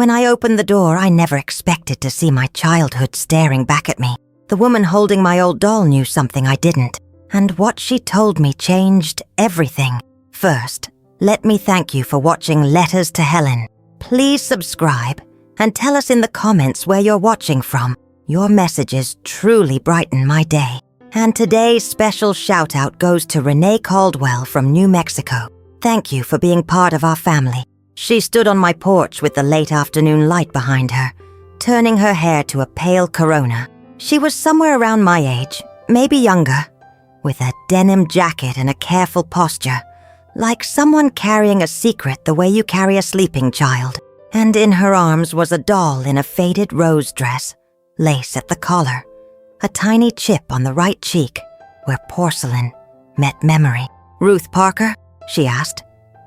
When I opened the door, I never expected to see my childhood staring back at me. The woman holding my old doll knew something I didn't, and what she told me changed everything. First, let me thank you for watching Letters to Helen. Please subscribe and tell us in the comments where you're watching from. Your messages truly brighten my day. And today's special shout-out goes to Renee Caldwell from New Mexico. Thank you for being part of our family. She stood on my porch with the late afternoon light behind her, turning her hair to a pale corona. She was somewhere around my age, maybe younger, with a denim jacket and a careful posture, like someone carrying a secret the way you carry a sleeping child. And in her arms was a doll in a faded rose dress, lace at the collar, a tiny chip on the right cheek where porcelain met memory. "Ruth Parker?" she asked.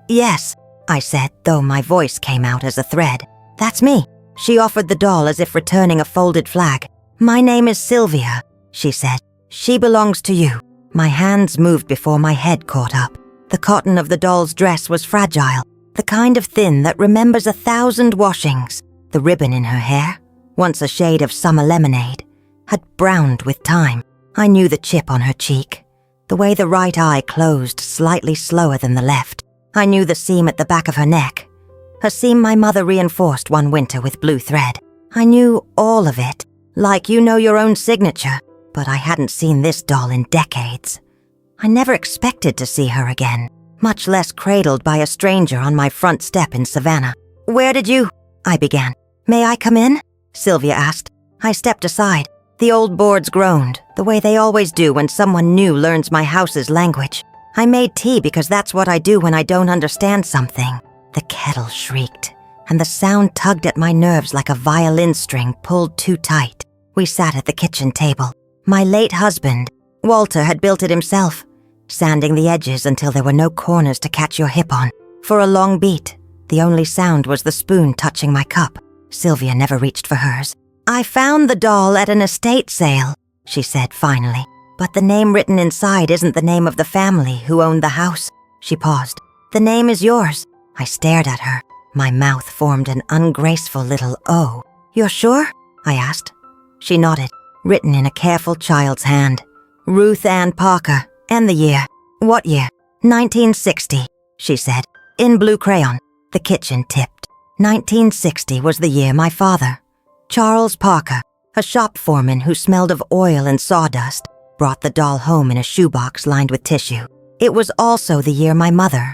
"Yes," I said, though my voice came out as a thread. "That's me." She offered the doll as if returning a folded flag. "My name is Sylvia," she said. "She belongs to you." My hands moved before my head caught up. The cotton of the doll's dress was fragile, the kind of thin that remembers 1,000 washings. The ribbon in her hair, once a shade of summer lemonade, had browned with time. I knew the chip on her cheek, the way the right eye closed slightly slower than the left. I knew the seam at the back of her neck, a seam my mother reinforced one winter with blue thread. I knew all of it, like you know your own signature, but I hadn't seen this doll in decades. I never expected to see her again, much less cradled by a stranger on my front step in Savannah. "Where did you—" I began. "May I come in?" Sylvia asked. I stepped aside. The old boards groaned, the way they always do when someone new learns my house's language. I made tea because that's what I do when I don't understand something. The kettle shrieked, and the sound tugged at my nerves like a violin string pulled too tight. We sat at the kitchen table. My late husband, Walter, had built it himself, sanding the edges until there were no corners to catch your hip on. For a long beat, the only sound was the spoon touching my cup. Sylvia never reached for hers. "I found the doll at an estate sale," she said finally. "But the name written inside isn't the name of the family who owned the house." She paused. "The name is yours." I stared at her. My mouth formed an ungraceful little O. "You're sure?" I asked. She nodded. "Written in a careful child's hand. Ruth Ann Parker. And the year." "What year?" "1960, she said, in blue crayon. The kitchen tipped. 1960 was the year my father, Charles Parker, a shop foreman who smelled of oil and sawdust, brought the doll home in a shoebox lined with tissue. It was also the year my mother,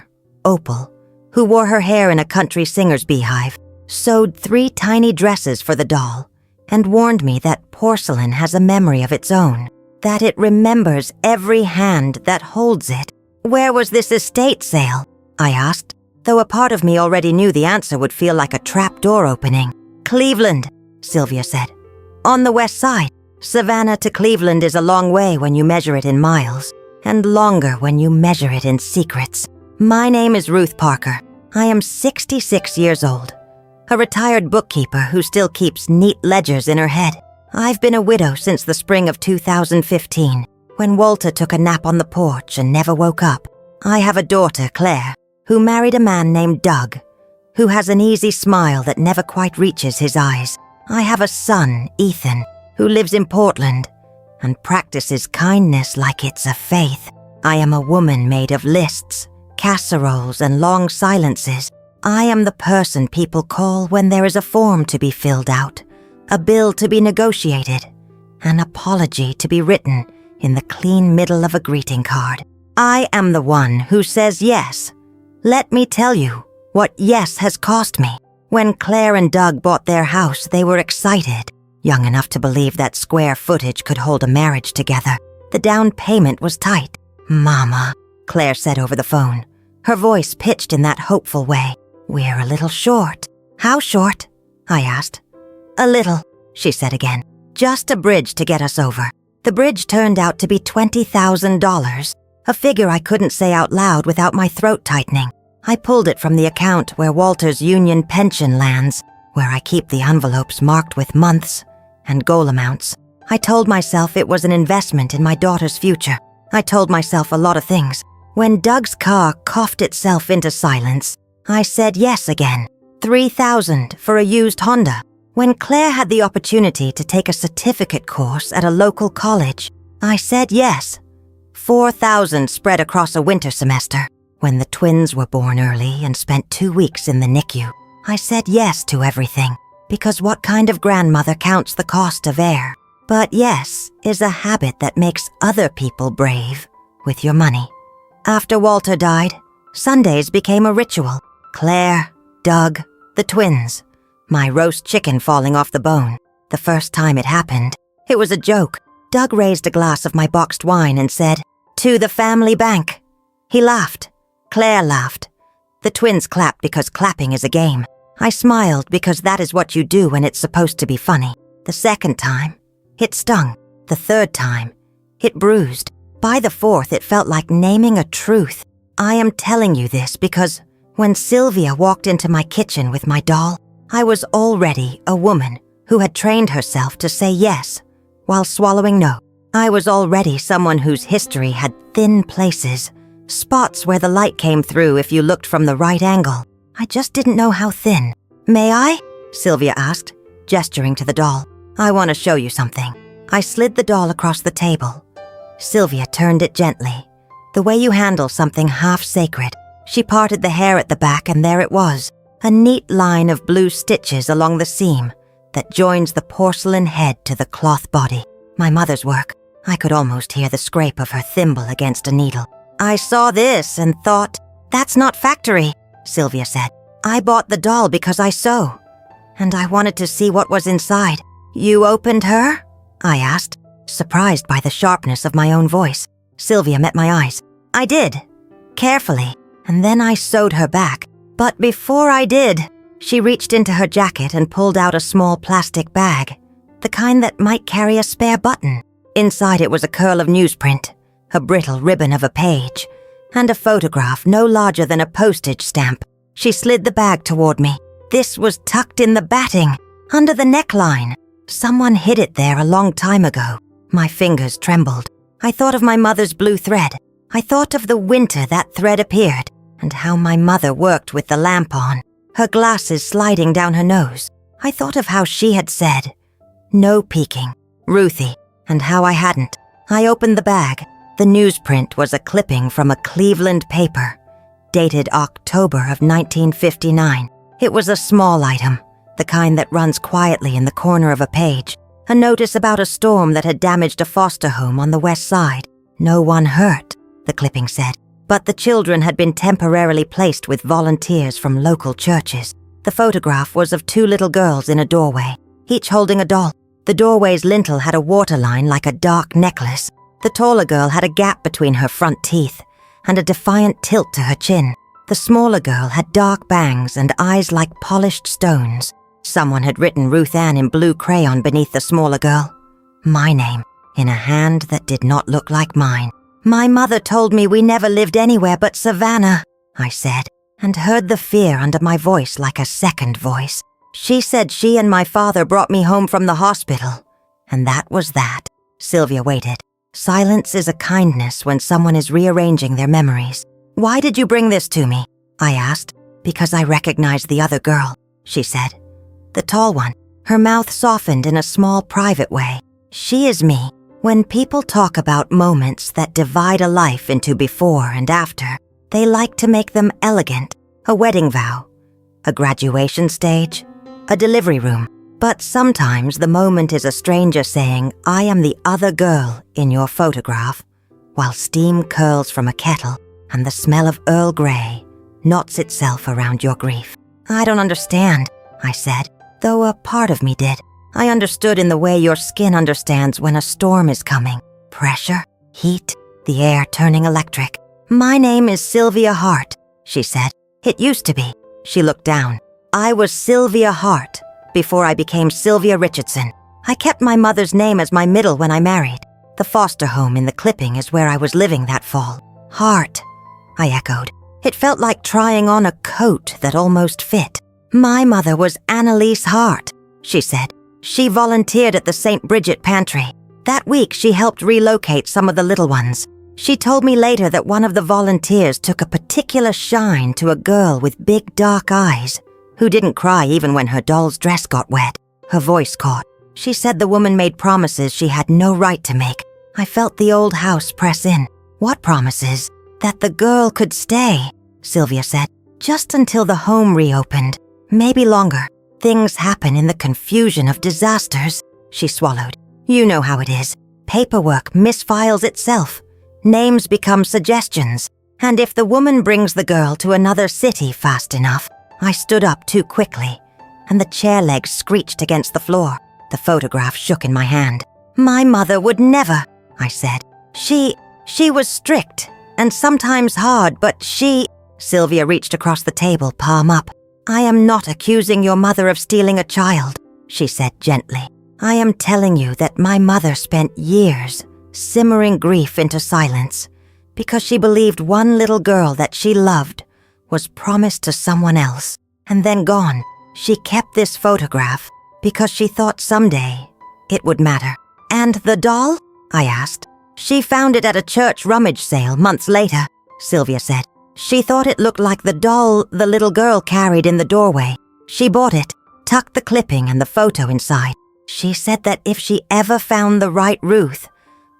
Opal, who wore her hair in a country singer's beehive, sewed 3 tiny dresses for the doll and warned me that porcelain has a memory of its own, that it remembers every hand that holds it. "Where was this estate sale?" I asked, though a part of me already knew the answer would feel like a trap door opening. "Cleveland," Sylvia said. "On the west side. Savannah to Cleveland is a long way when you measure it in miles, and longer when you measure it in secrets. My name is Ruth Parker. I am 66 years old, a retired bookkeeper who still keeps neat ledgers in her head. I've been a widow since the spring of 2015, when Walter took a nap on the porch and never woke up. I have a daughter, Claire, who married a man named Doug, who has an easy smile that never quite reaches his eyes. I have a son, Ethan, who lives in Portland and practices kindness like it's a faith. I am a woman made of lists, casseroles, and long silences. I am the person people call when there is a form to be filled out, a bill to be negotiated, an apology to be written in the clean middle of a greeting card. I am the one who says yes. Let me tell you what yes has cost me. When Claire and Doug bought their house, they were excited, young enough to believe that square footage could hold a marriage together. The down payment was tight. "Mama," Claire said over the phone, her voice pitched in that hopeful way. "We're a little short." "How short?" I asked. "A little," she said again. "Just a bridge to get us over." The bridge turned out to be $20,000, a figure I couldn't say out loud without my throat tightening. I pulled it from the account where Walter's union pension lands, where I keep the envelopes marked with months and goal amounts. I told myself it was an investment in my daughter's future. I told myself a lot of things. When Doug's car coughed itself into silence, I said yes again. $3,000 for a used Honda. When Claire had the opportunity to take a certificate course at a local college, I said yes. $4,000 spread across a winter semester. When the twins were born early and spent 2 weeks in the NICU, I said yes to everything, because what kind of grandmother counts the cost of air? But yes is a habit that makes other people brave with your money. After Walter died, Sundays became a ritual. Claire, Doug, the twins, my roast chicken falling off the bone. The first time it happened, it was a joke. Doug raised a glass of my boxed wine and said, "To the family bank." He laughed. Claire laughed. The twins clapped because clapping is a game. I smiled because that is what you do when it's supposed to be funny. The second time, it stung. The third time, it bruised. By the fourth, it felt like naming a truth. I am telling you this because when Sylvia walked into my kitchen with my doll, I was already a woman who had trained herself to say yes while swallowing no. I was already someone whose history had thin places, spots where the light came through if you looked from the right angle. I just didn't know how thin. "May I?" Sylvia asked, gesturing to the doll. "I want to show you something." I slid the doll across the table. Sylvia turned it gently, the way you handle something half sacred. She parted the hair at the back, and there it was, a neat line of blue stitches along the seam that joins the porcelain head to the cloth body. My mother's work. I could almost hear the scrape of her thimble against a needle. "I saw this and thought, that's not factory," Sylvia said. "I bought the doll because I sew, and I wanted to see what was inside." "You opened her?" I asked, surprised by the sharpness of my own voice. Sylvia met my eyes. "I did, carefully, and then I sewed her back. But before I did, she reached into her jacket and pulled out a small plastic bag, the kind that might carry a spare button. Inside it was a curl of newsprint, a brittle ribbon of a page, and a photograph no larger than a postage stamp. She slid the bag toward me. This was tucked in the batting, under the neckline. Someone hid it there a long time ago. My fingers trembled. I thought of my mother's blue thread. I thought of the winter that thread appeared, and how my mother worked with the lamp on, her glasses sliding down her nose. I thought of how she had said, "No peeking, Ruthie," and how I hadn't. I opened the bag. The newsprint was a clipping from a Cleveland paper, dated October of 1959. It was a small item, the kind that runs quietly in the corner of a page, a notice about a storm that had damaged a foster home on the west side. "No one hurt," the clipping said, but the children had been temporarily placed with volunteers from local churches. The photograph was of 2 little girls in a doorway, each holding a doll. The doorway's lintel had a waterline like a dark necklace. The taller girl had a gap between her front teeth and a defiant tilt to her chin. The smaller girl had dark bangs and eyes like polished stones. Someone had written Ruth Ann in blue crayon beneath the smaller girl. My name, in a hand that did not look like mine. "My mother told me we never lived anywhere but Savannah," I said, and heard the fear under my voice like a second voice. "She said she and my father brought me home from the hospital." And that was that. Sylvia waited. Silence is a kindness when someone is rearranging their memories. "Why did you bring this to me?" I asked. "Because I recognized the other girl," she said. "The tall one." Her mouth softened in a small, private way. "She is me." When people talk about moments that divide a life into before and after, they like to make them elegant. A wedding vow, a graduation stage, a delivery room. But sometimes the moment is a stranger saying, "I am the other girl in your photograph," while steam curls from a kettle and the smell of Earl Grey knots itself around your grief. "I don't understand," I said, though a part of me did. I understood in the way your skin understands when a storm is coming. Pressure, heat, the air turning electric. "My name is Sylvia Hart," she said. "It used to be." She looked down. "I was Sylvia Hart before I became Sylvia Richardson. I kept my mother's name as my middle when I married. The foster home in the clipping is where I was living that fall." "Hart," I echoed. It felt like trying on a coat that almost fit. "My mother was Annalise Hart," she said. "She volunteered at the St. Bridget Pantry. That week she helped relocate some of the little ones. She told me later that one of the volunteers took a particular shine to a girl with big dark eyes, who didn't cry even when her doll's dress got wet. Her voice caught. She said the woman made promises she had no right to make. I felt the old house press in. What promises? That the girl could stay, Sylvia said, just until the home reopened. Maybe longer. Things happen in the confusion of disasters. She swallowed. You know how it is. Paperwork misfiles itself. Names become suggestions. And if the woman brings the girl to another city fast enough, I stood up too quickly, and the chair legs screeched against the floor. The photograph shook in my hand. My mother would never, I said. She was strict, and sometimes hard, but Sylvia reached across the table, palm up. I am not accusing your mother of stealing a child, she said gently. I am telling you that my mother spent years simmering grief into silence because she believed one little girl that she loved was promised to someone else and then gone. She kept this photograph because she thought someday it would matter. And the doll? I asked. She found it at a church rummage sale months later, Sylvia said. She thought it looked like the doll the little girl carried in the doorway. She bought it, tucked the clipping and the photo inside. She said that if she ever found the right Ruth,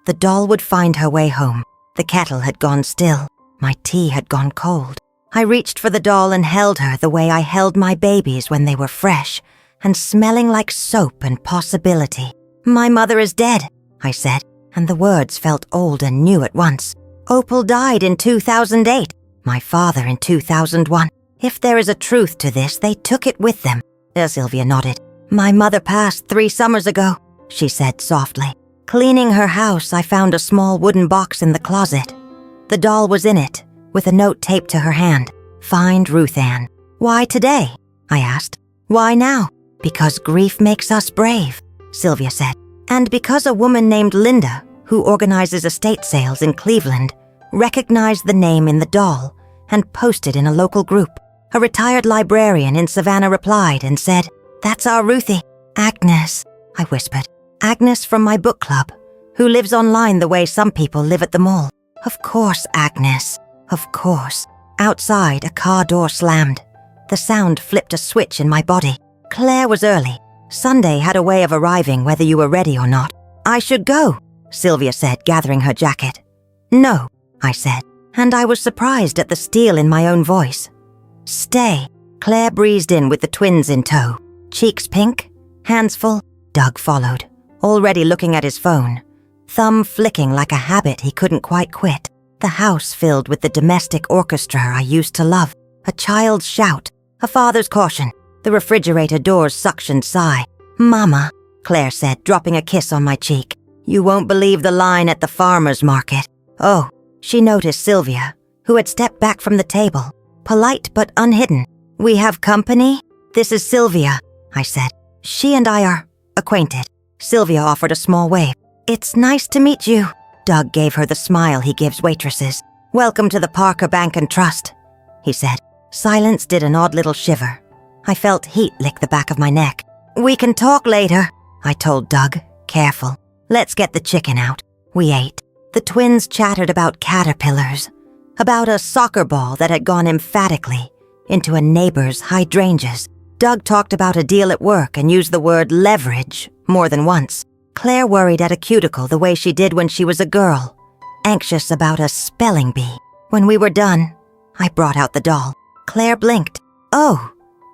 the doll would find her way home. The kettle had gone still. My tea had gone cold. I reached for the doll and held her the way I held my babies when they were fresh and smelling like soap and possibility. My mother is dead, I said, and the words felt old and new at once. Opal died in 2008, my father in 2001. If there is a truth to this, they took it with them. Sylvia nodded. My mother passed 3 summers ago, she said softly. Cleaning her house, I found a small wooden box in the closet. The doll was in it, with a note taped to her hand. Find Ruth Ann. Why today? I asked. Why now? Because grief makes us brave, Sylvia said. And because a woman named Linda, who organizes estate sales in Cleveland, recognized the name in the doll and posted in a local group. A retired librarian in Savannah replied and said, That's our Ruthie. Agnes, I whispered. Agnes from my book club, who lives online the way some people live at the mall. Of course, Agnes. Of course. Outside, a car door slammed. The sound flipped a switch in my body. Claire was early. Sunday had a way of arriving whether you were ready or not. I should go, Sylvia said, gathering her jacket. No, I said, and I was surprised at the steel in my own voice. Stay. Claire breezed in with the twins in tow. Cheeks pink, hands full. Doug followed, already looking at his phone, thumb flicking like a habit he couldn't quite quit. The house filled with the domestic orchestra I used to love. A child's shout, a father's caution, the refrigerator door's suctioned sigh. Mama, Claire said, dropping a kiss on my cheek. You won't believe the line at the farmer's market. Oh, she noticed Sylvia, who had stepped back from the table, polite but unhidden. We have company? This is Sylvia, I said. She and I are acquainted. Sylvia offered a small wave. It's nice to meet you. Doug gave her the smile he gives waitresses. Welcome to the Parker Bank and Trust, he said. Silence did an odd little shiver. I felt heat lick the back of my neck. We can talk later, I told Doug, careful. Let's get the chicken out. We ate. The twins chattered about caterpillars, about a soccer ball that had gone emphatically into a neighbor's hydrangeas. Doug talked about a deal at work and used the word leverage more than once. Claire worried at a cuticle the way she did when she was a girl, anxious about a spelling bee. When we were done, I brought out the doll. Claire blinked. Oh,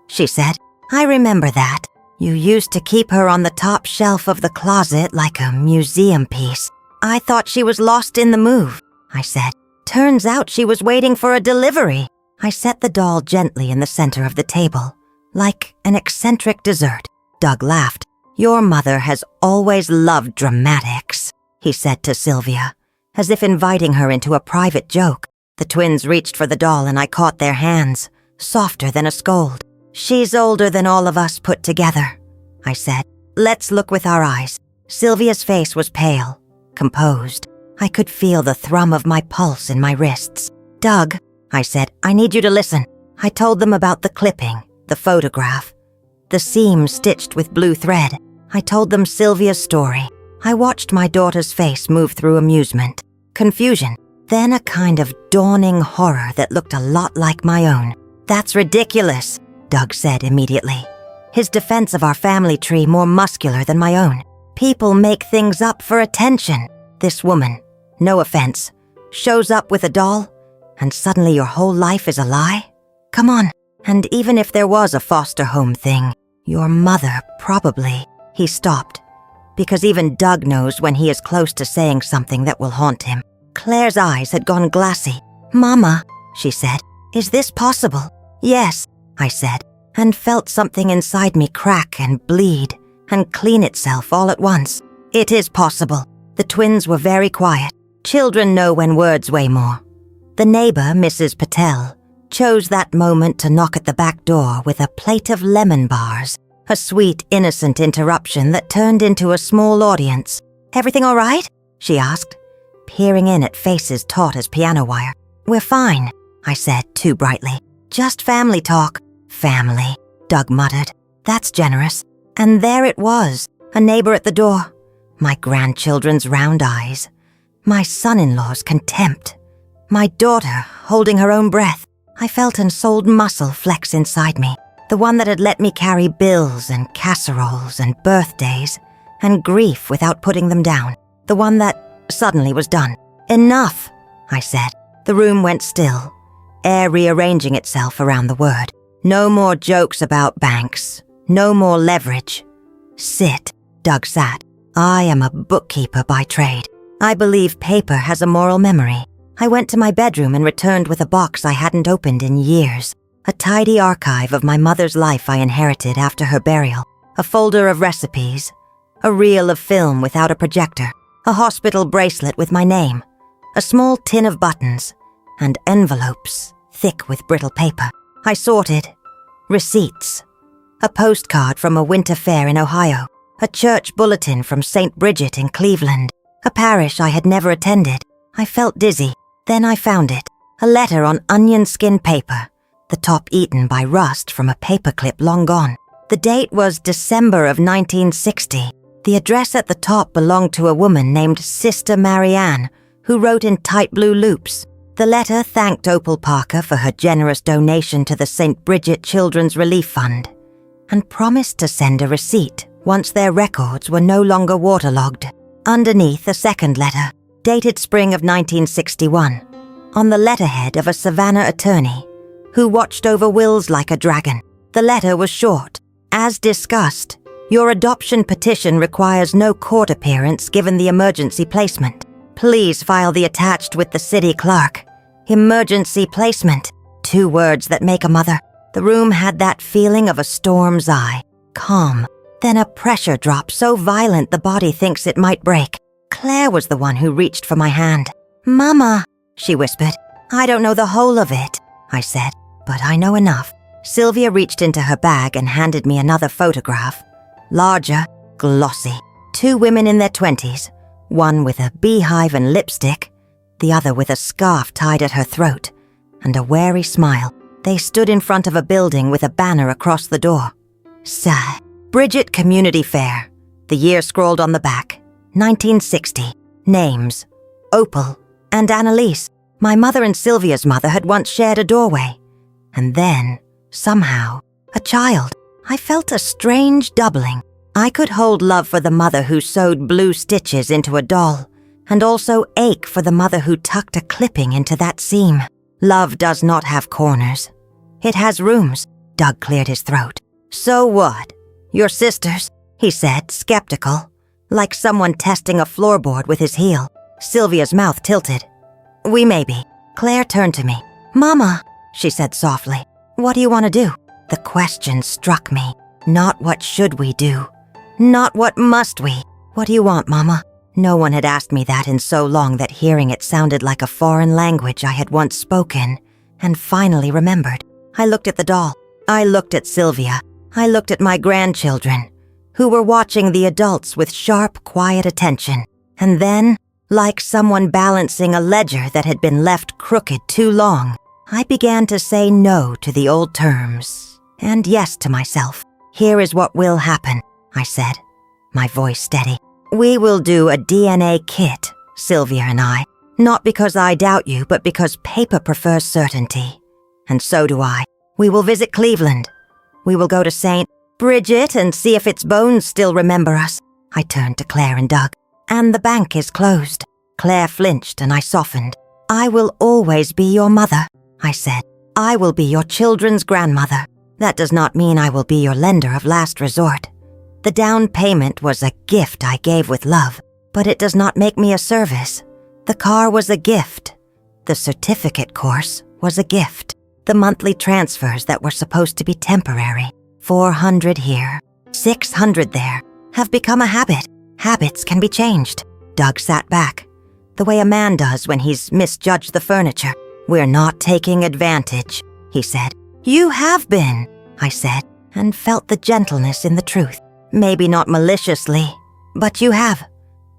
she said, I remember that. You used to keep her on the top shelf of the closet like a museum piece. I thought she was lost in the move, I said. Turns out she was waiting for a delivery. I set the doll gently in the center of the table, like an eccentric dessert. Doug laughed. Your mother has always loved dramatics, he said to Sylvia, as if inviting her into a private joke. The twins reached for the doll and I caught their hands, softer than a scold. She's older than all of us put together, I said. Let's look with our eyes. Sylvia's face was pale, composed. I could feel the thrum of my pulse in my wrists. Doug, I said, I need you to listen. I told them about the clipping, the photograph, the seam stitched with blue thread. I told them Sylvia's story. I watched my daughter's face move through amusement, confusion, then a kind of dawning horror that looked a lot like my own. That's ridiculous, Doug said immediately, his defense of our family tree more muscular than my own. People make things up for attention. This woman, no offense, shows up with a doll, and suddenly your whole life is a lie? Come on. And even if there was a foster home thing, your mother probably... He stopped, because even Doug knows when he is close to saying something that will haunt him. Claire's eyes had gone glassy. "Mama," she said, "is this possible?" "Yes," I said, and felt something inside me crack and bleed and clean itself all at once. "It is possible." The twins were very quiet. Children know when words weigh more. The neighbor, Mrs. Patel, chose that moment to knock at the back door with a plate of lemon bars, a sweet, innocent interruption that turned into a small audience. "Everything all right?" she asked, peering in at faces taut as piano wire. "We're fine," I said too brightly. "Just family talk." "Family," Doug muttered. "That's generous." And there it was, a neighbor at the door. My grandchildren's round eyes. My son-in-law's contempt. My daughter holding her own breath. I felt an sold muscle flex inside me. The one that had let me carry bills and casseroles and birthdays and grief without putting them down. The one that suddenly was done. "Enough," I said. The room went still, air rearranging itself around the word. No more jokes about banks. No more leverage. "Sit," Doug sat. "I am a bookkeeper by trade. I believe paper has a moral memory." I went to my bedroom and returned with a box I hadn't opened in years. A tidy archive of my mother's life I inherited after her burial. A folder of recipes. A reel of film without a projector. A hospital bracelet with my name. A small tin of buttons. And envelopes, thick with brittle paper. I sorted. Receipts. A postcard from a winter fair in Ohio. A church bulletin from St. Bridget in Cleveland. A parish I had never attended. I felt dizzy. Then I found it. A letter on onion skin paper. The top eaten by rust from a paperclip long gone. The date was December of 1960. The address at the top belonged to a woman named Sister Marianne, who wrote in tight blue loops. The letter thanked Opal Parker for her generous donation to the St. Bridget Children's Relief Fund, and promised to send a receipt once their records were no longer waterlogged. Underneath, a second letter, dated spring of 1961, on the letterhead of a Savannah attorney, who watched over wills like a dragon. The letter was short. "As discussed, your adoption petition requires no court appearance given the emergency placement. Please file the attached with the city clerk." Emergency placement. 2 words that make a mother. The room had that feeling of a storm's eye. Calm. Then a pressure drop so violent the body thinks it might break. Claire was the one who reached for my hand. "Mama," she whispered. "I don't know the whole of it," I said, "but I know enough." Sylvia reached into her bag and handed me another photograph. Larger, glossy. 2 women in their 20s, one with a beehive and lipstick, the other with a scarf tied at her throat, and a wary smile. They stood in front of a building with a banner across the door. Bridget Community Fair. The year scrawled on the back. 1960. Names. Opal and Annalise. My mother and Sylvia's mother had once shared a doorway. And then, somehow, a child. I felt a strange doubling. I could hold love for the mother who sewed blue stitches into a doll, and also ache for the mother who tucked a clipping into that seam. Love does not have corners. It has rooms. Doug cleared his throat. "So what? Your sisters?" he said, skeptical, like someone testing a floorboard with his heel. Sylvia's mouth tilted. "We may be." Claire turned to me. "Mama," she said softly, "what do you want to do?" The question struck me. Not what should we do? Not what must we? "What do you want, Mama?" No one had asked me that in so long that hearing it sounded like a foreign language I had once spoken and finally remembered. I looked at the doll. I looked at Sylvia. I looked at my grandchildren, who were watching the adults with sharp, quiet attention. And then, like someone balancing a ledger that had been left crooked too long, I began to say no to the old terms and yes to myself. "Here is what will happen," I said, my voice steady. "We will do a DNA kit, Sylvia and I. Not because I doubt you, but because paper prefers certainty. And so do I. We will visit Cleveland. We will go to St. Bridget and see if its bones still remember us. I turned to Claire and Doug. And the bank is closed. Claire flinched and I softened. I will always be your mother, I said. I will be your children's grandmother. That does not mean I will be your lender of last resort. The down payment was a gift I gave with love, but it does not make me a service. The car was a gift. The certificate course was a gift. The monthly transfers that were supposed to be temporary, 400 here, 600 there, have become a habit. Habits can be changed. Doug sat back, the way a man does when he's misjudged the furniture. We're not taking advantage, he said. You have been, I said, and felt the gentleness in the truth. Maybe not maliciously, but you have.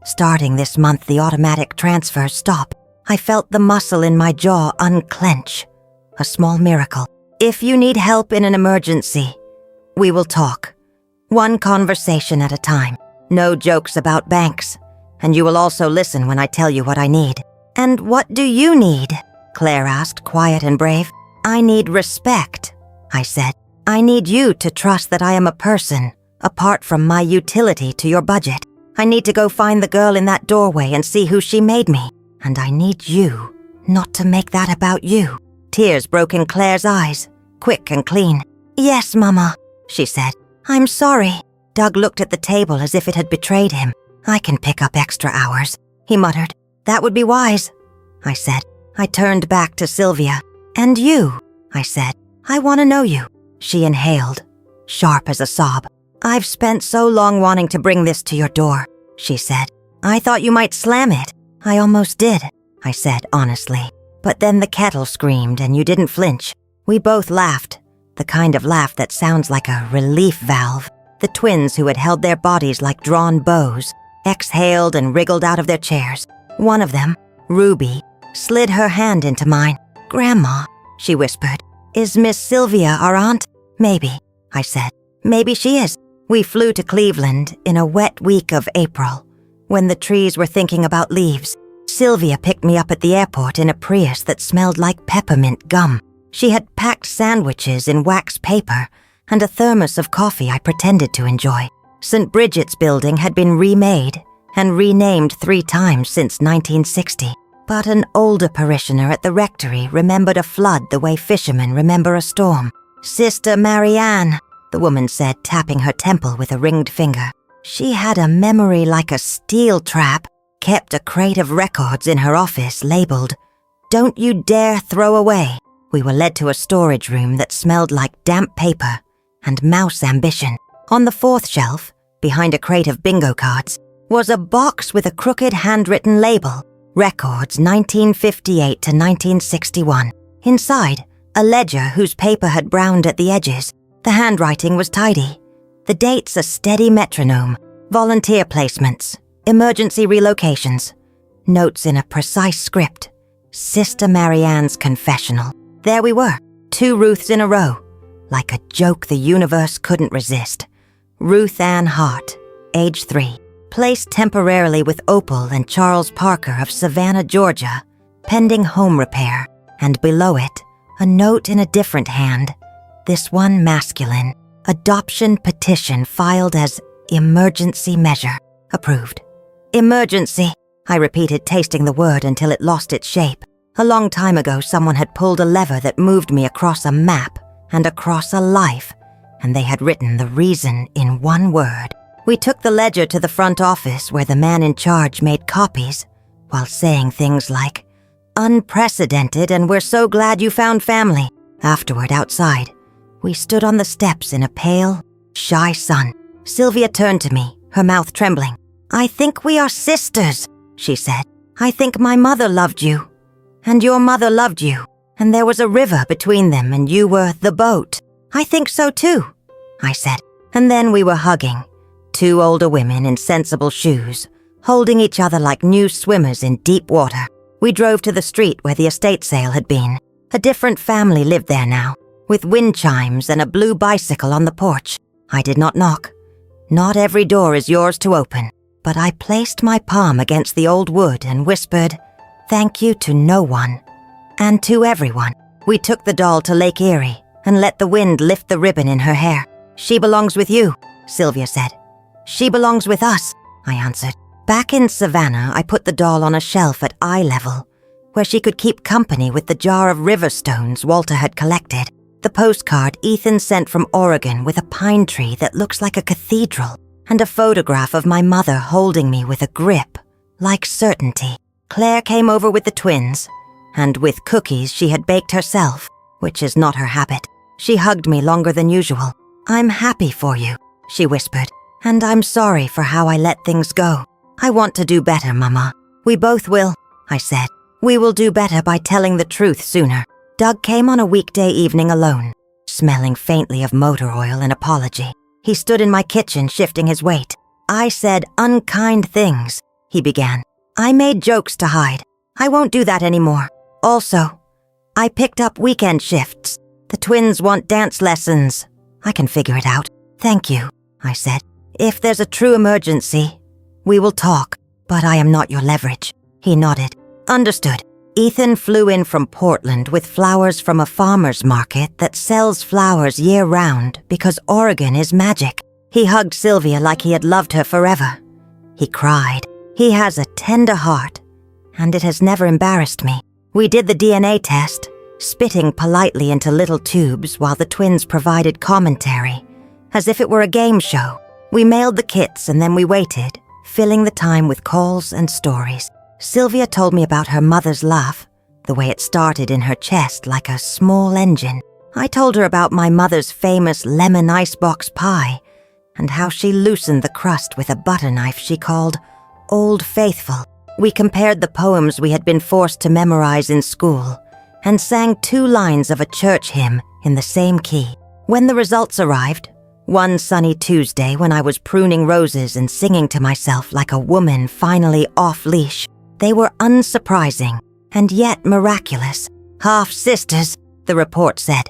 Starting this month, the automatic transfers stop. I felt the muscle in my jaw unclench. A small miracle. If you need help in an emergency, we will talk. One conversation at a time. No jokes about banks. And you will also listen when I tell you what I need. And what do you need? Claire asked, quiet and brave. I need respect, I said. I need you to trust that I am a person, apart from my utility to your budget. I need to go find the girl in that doorway and see who she made me. And I need you not to make that about you. Tears broke in Claire's eyes, quick and clean. Yes, Mama, she said. I'm sorry. Doug looked at the table as if it had betrayed him. I can pick up extra hours, he muttered. That would be wise, I said. I turned back to Sylvia. And you, I said. I want to know you. She inhaled, sharp as a sob. I've spent so long wanting to bring this to your door, she said. I thought you might slam it. I almost did, I said honestly. But then the kettle screamed and you didn't flinch. We both laughed, the kind of laugh that sounds like a relief valve. The twins who had held their bodies like drawn bows, exhaled and wriggled out of their chairs. One of them, Ruby, slid her hand into mine. Grandma, she whispered. Is Miss Sylvia our aunt? Maybe, I said. Maybe she is. We flew to Cleveland in a wet week of April, when the trees were thinking about leaves. Sylvia picked me up at the airport in a Prius that smelled like peppermint gum. She had packed sandwiches in wax paper and a thermos of coffee I pretended to enjoy. St. Bridget's building had been remade and renamed 3 times since 1960. But an older parishioner at the rectory remembered a flood the way fishermen remember a storm. Sister Marianne, the woman said, tapping her temple with a ringed finger. She had a memory like a steel trap, kept a crate of records in her office labeled, "Don't you dare throw away." We were led to a storage room that smelled like damp paper and mouse ambition. On the 4th shelf, behind a crate of bingo cards, was a box with a crooked handwritten label, Records 1958 to 1961. Inside, a ledger whose paper had browned at the edges. The handwriting was tidy. The dates a steady metronome. Volunteer placements. Emergency relocations. Notes in a precise script. Sister Marianne's confessional. There we were, 2 Ruths in a row. Like a joke the universe couldn't resist. Ruth Ann Hart, age 3. Placed temporarily with Opal and Charles Parker of Savannah, Georgia, pending home repair. And below it, a note in a different hand. This one masculine. Adoption petition filed as emergency measure. Approved. Emergency, I repeated, tasting the word until it lost its shape. A long time ago, someone had pulled a lever that moved me across a map and across a life, and they had written the reason in 1 word. We took the ledger to the front office where the man in charge made copies while saying things like, "Unprecedented, and we're so glad you found family." Afterward, outside, we stood on the steps in a pale, shy sun. Sylvia turned to me, her mouth trembling. "I think we are sisters," she said. "I think my mother loved you, and your mother loved you, and there was a river between them, and you were the boat." "I think so too," I said. And then we were hugging, 2 older women in sensible shoes, holding each other like new swimmers in deep water. We drove to the street where the estate sale had been. A different family lived there now, with wind chimes and a blue bicycle on the porch. I did not knock. Not every door is yours to open, but I placed my palm against the old wood and whispered, "Thank you to no one, and to everyone." We took the doll to Lake Erie, and let the wind lift the ribbon in her hair. "She belongs with you," Sylvia said. "She belongs with us," I answered. Back in Savannah, I put the doll on a shelf at eye level, where she could keep company with the jar of river stones Walter had collected, the postcard Ethan sent from Oregon with a pine tree that looks like a cathedral, and a photograph of my mother holding me with a grip, like certainty. Claire came over with the twins, and with cookies she had baked herself, which is not her habit. She hugged me longer than usual. "I'm happy for you," she whispered, "and I'm sorry for how I let things go. I want to do better, Mama. We both will," I said. "We will do better by telling the truth sooner." Doug came on a weekday evening alone, smelling faintly of motor oil and apology. He stood in my kitchen shifting his weight. "I said unkind things," he began. "I made jokes to hide. I won't do that anymore. Also, I picked up weekend shifts. The twins want dance lessons. I can figure it out. Thank you," I said. "If there's a true emergency, we will talk, but I am not your leverage." He nodded. "Understood." Ethan flew in from Portland with flowers from a farmer's market that sells flowers year-round because Oregon is magic. He hugged Sylvia like he had loved her forever. He cried. He has a tender heart, and it has never embarrassed me. We did the DNA test, spitting politely into little tubes while the twins provided commentary, as if it were a game show. We mailed the kits and then we waited, filling the time with calls and stories. Sylvia told me about her mother's laugh, the way it started in her chest like a small engine. I told her about my mother's famous lemon icebox pie and how she loosened the crust with a butter knife she called Old Faithful. We compared the poems we had been forced to memorize in school and sang 2 lines of a church hymn in the same key. When the results arrived, one sunny Tuesday when I was pruning roses and singing to myself like a woman finally off-leash, they were unsurprising and yet miraculous. "Half-sisters," the report said,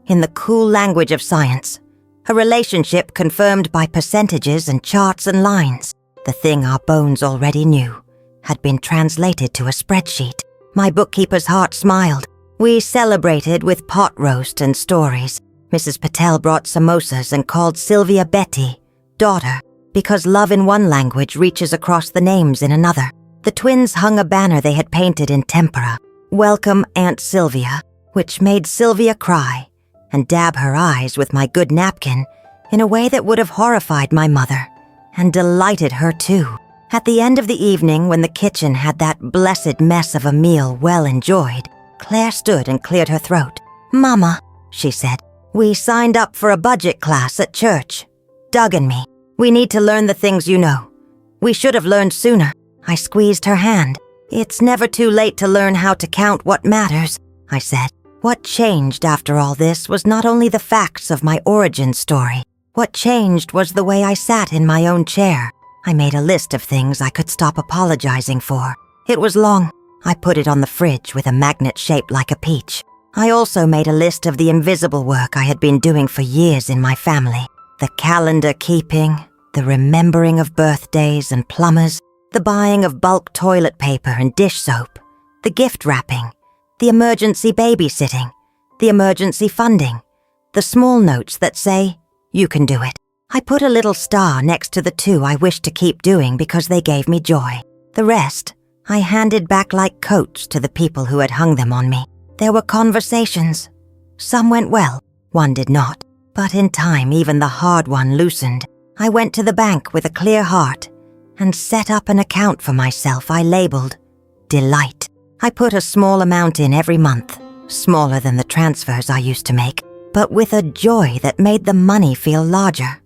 in the cool language of science. A relationship confirmed by percentages and charts and lines. The thing our bones already knew had been translated to a spreadsheet. My bookkeeper's heart smiled. We celebrated with pot roast and stories. Mrs. Patel brought samosas and called Sylvia Betty, daughter, because love in one language reaches across the names in another. The twins hung a banner they had painted in tempera, "Welcome Aunt Sylvia," which made Sylvia cry and dab her eyes with my good napkin in a way that would have horrified my mother and delighted her too. At the end of the evening, when the kitchen had that blessed mess of a meal well enjoyed, Claire stood and cleared her throat. "Mama," she said, "we signed up for a budget class at church. Doug and me. We need to learn the things you know. We should have learned sooner." I squeezed her hand. "It's never too late to learn how to count what matters," I said. What changed after all this was not only the facts of my origin story. What changed was the way I sat in my own chair. I made a list of things I could stop apologizing for. It was long. I put it on the fridge with a magnet shaped like a peach. I also made a list of the invisible work I had been doing for years in my family. The calendar keeping, the remembering of birthdays and plumbers, the buying of bulk toilet paper and dish soap, the gift wrapping, the emergency babysitting, the emergency funding, the small notes that say, "You can do it." I put a little star next to the 2 I wished to keep doing because they gave me joy. The rest, I handed back like coats to the people who had hung them on me. There were conversations. Some went well, one did not. But in time, even the hard one loosened. I went to the bank with a clear heart and set up an account for myself I labeled Delight. I put a small amount in every month, smaller than the transfers I used to make, but with a joy that made the money feel larger.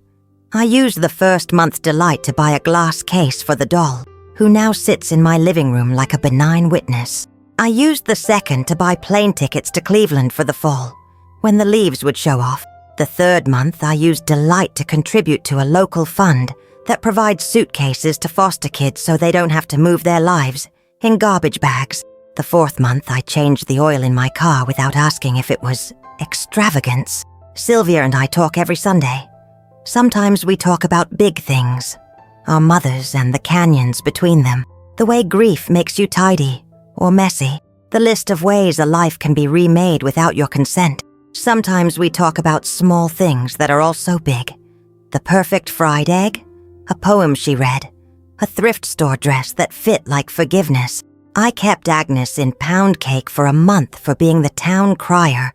I used the first month's Delight to buy a glass case for the doll, who now sits in my living room like a benign witness. I used the second to buy plane tickets to Cleveland for the fall, when the leaves would show off. The third month, I used Delight to contribute to a local fund that provides suitcases to foster kids so they don't have to move their lives in garbage bags. The fourth month, I changed the oil in my car without asking if it was extravagance. Sylvia and I talk every Sunday. Sometimes we talk about big things, our mothers and the canyons between them, the way grief makes you tidy or messy, the list of ways a life can be remade without your consent. Sometimes we talk about small things that are all so big. The perfect fried egg, a poem she read, a thrift store dress that fit like forgiveness. I kept Agnes in pound cake for a month for being the town crier,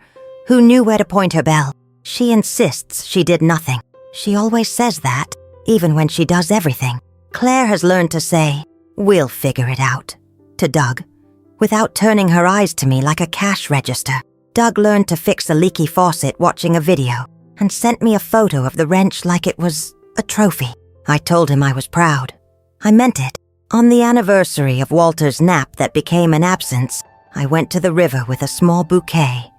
who knew where to point her bell. She insists she did nothing. She always says that, even when she does everything. Claire has learned to say, "We'll figure it out," to Doug, without turning her eyes to me like a cash register. Doug learned to fix a leaky faucet watching a video and sent me a photo of the wrench like it was a trophy. I told him I was proud. I meant it. On the anniversary of Walter's nap that became an absence, I went to the river with a small bouquet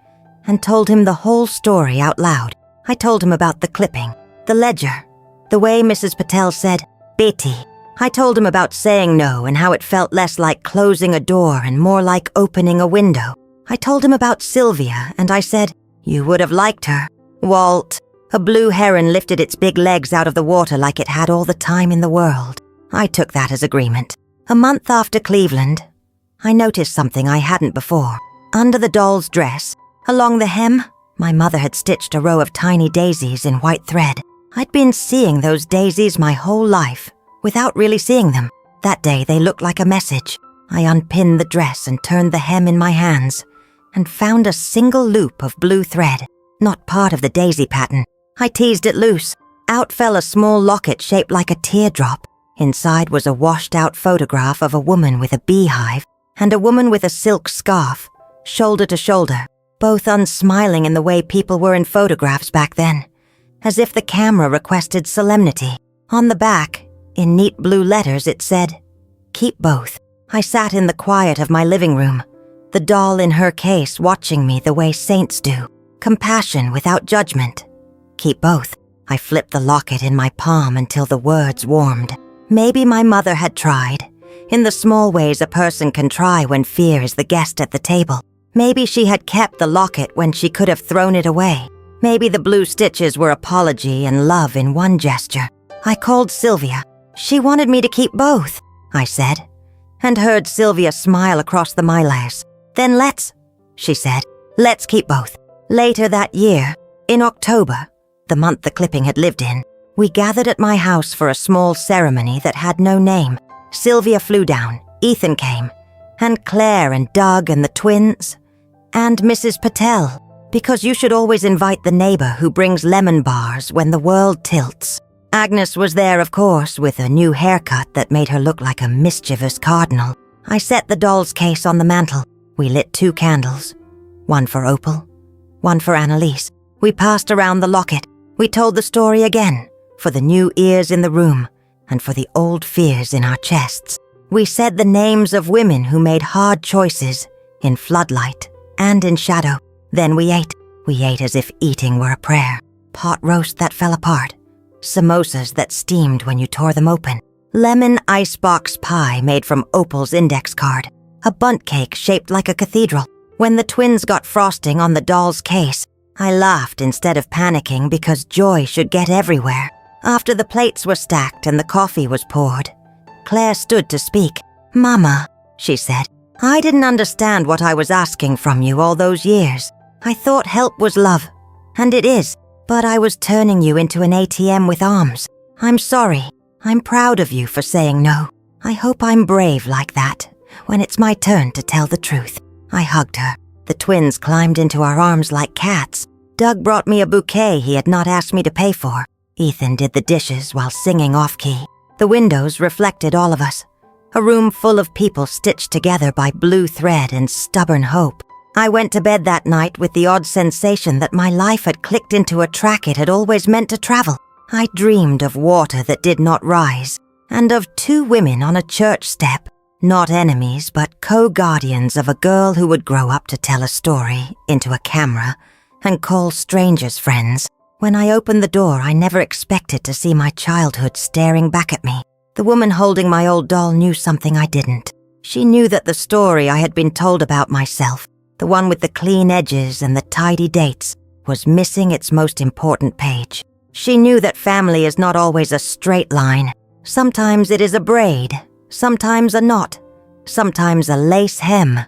and told him the whole story out loud. I told him about the clipping, the ledger, the way Mrs. Patel said, "Betty." I told him about saying no and how it felt less like closing a door and more like opening a window. I told him about Sylvia, and I said, "You would have liked her, Walt." A blue heron lifted its big legs out of the water like it had all the time in the world. I took that as agreement. A month after Cleveland, I noticed something I hadn't before. Under the doll's dress, along the hem, my mother had stitched a row of tiny daisies in white thread. I'd been seeing those daisies my whole life, without really seeing them. That day they looked like a message. I unpinned the dress and turned the hem in my hands, and found a single loop of blue thread, not part of the daisy pattern. I teased it loose. Out fell a small locket shaped like a teardrop. Inside was a washed-out photograph of a woman with a beehive and a woman with a silk scarf, shoulder to shoulder, both unsmiling in the way people were in photographs back then, as if the camera requested solemnity. On the back, in neat blue letters, it said, "Keep both." I sat in the quiet of my living room, the doll in her case watching me the way saints do, compassion without judgment. Keep both. I flipped the locket in my palm until the words warmed. Maybe my mother had tried, in the small ways a person can try when fear is the guest at the table. Maybe she had kept the locket when she could have thrown it away. Maybe the blue stitches were apology and love in one gesture. I called Sylvia. She wanted me to keep both, I said, and heard Sylvia smile across the mylares. "Then she said, "let's keep both." Later that year, in October, the month the clipping had lived in, we gathered at my house for a small ceremony that had no name. Sylvia flew down, Ethan came, and Claire and Doug and the twins, and Mrs. Patel, because you should always invite the neighbor who brings lemon bars when the world tilts. Agnes was there, of course, with a new haircut that made her look like a mischievous cardinal. I set the doll's case on the mantel. We lit 2 candles, one for Opal, one for Annalise. We passed around the locket. We told the story again, for the new ears in the room, and for the old fears in our chests. We said the names of women who made hard choices, in floodlight and in shadow. Then we ate. We ate as if eating were a prayer. Pot roast that fell apart. Samosas that steamed when you tore them open. Lemon icebox pie made from Opal's index card. A bundt cake shaped like a cathedral. When the twins got frosting on the doll's case, I laughed instead of panicking because joy should get everywhere. After the plates were stacked and the coffee was poured, Claire stood to speak. "Mama," she said, "I didn't understand what I was asking from you all those years. I thought help was love, and it is, but I was turning you into an ATM with arms. I'm sorry. I'm proud of you for saying no. I hope I'm brave like that when it's my turn to tell the truth." I hugged her. The twins climbed into our arms like cats. Doug brought me a bouquet he had not asked me to pay for. Ethan did the dishes while singing off-key. The windows reflected all of us. A room full of people stitched together by blue thread and stubborn hope. I went to bed that night with the odd sensation that my life had clicked into a track it had always meant to travel. I dreamed of water that did not rise, and of 2 women on a church step, not enemies but co-guardians of a girl who would grow up to tell a story into a camera and call strangers friends. When I opened the door, I never expected to see my childhood staring back at me. The woman holding my old doll knew something I didn't. She knew that the story I had been told about myself, the one with the clean edges and the tidy dates, was missing its most important page. She knew that family is not always a straight line. Sometimes it is a braid, sometimes a knot, sometimes a lace hem,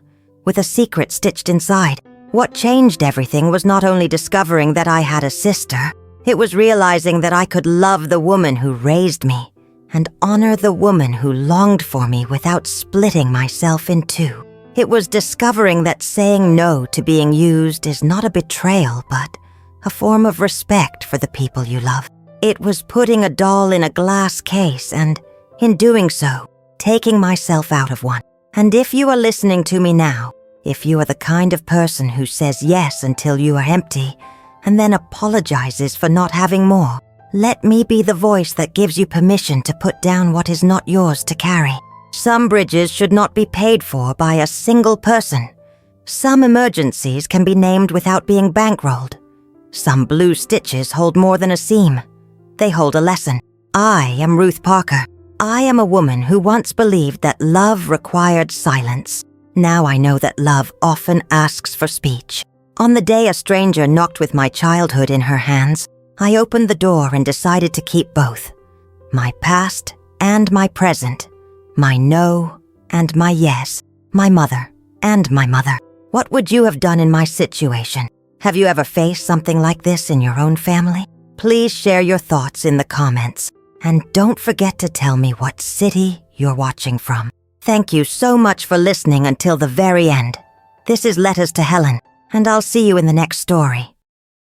with a secret stitched inside. What changed everything was not only discovering that I had a sister, it was realizing that I could love the woman who raised me and honor the woman who longed for me without splitting myself in two. It was discovering that saying no to being used is not a betrayal, but a form of respect for the people you love. It was putting a doll in a glass case and, in doing so, taking myself out of one. And if you are listening to me now, if you are the kind of person who says yes until you are empty and then apologizes for not having more, let me be the voice that gives you permission to put down what is not yours to carry. Some bridges should not be paid for by a single person. Some emergencies can be named without being bankrolled. Some blue stitches hold more than a seam. They hold a lesson. I am Ruth Parker. I am a woman who once believed that love required silence. Now I know that love often asks for speech. On the day a stranger knocked with my childhood in her hands, I opened the door and decided to keep both. My past and my present. My no and my yes. My mother and my mother. What would you have done in my situation? Have you ever faced something like this in your own family? Please share your thoughts in the comments. And don't forget to tell me what city you're watching from. Thank you so much for listening until the very end. This is Letters to Helen, and I'll see you in the next story.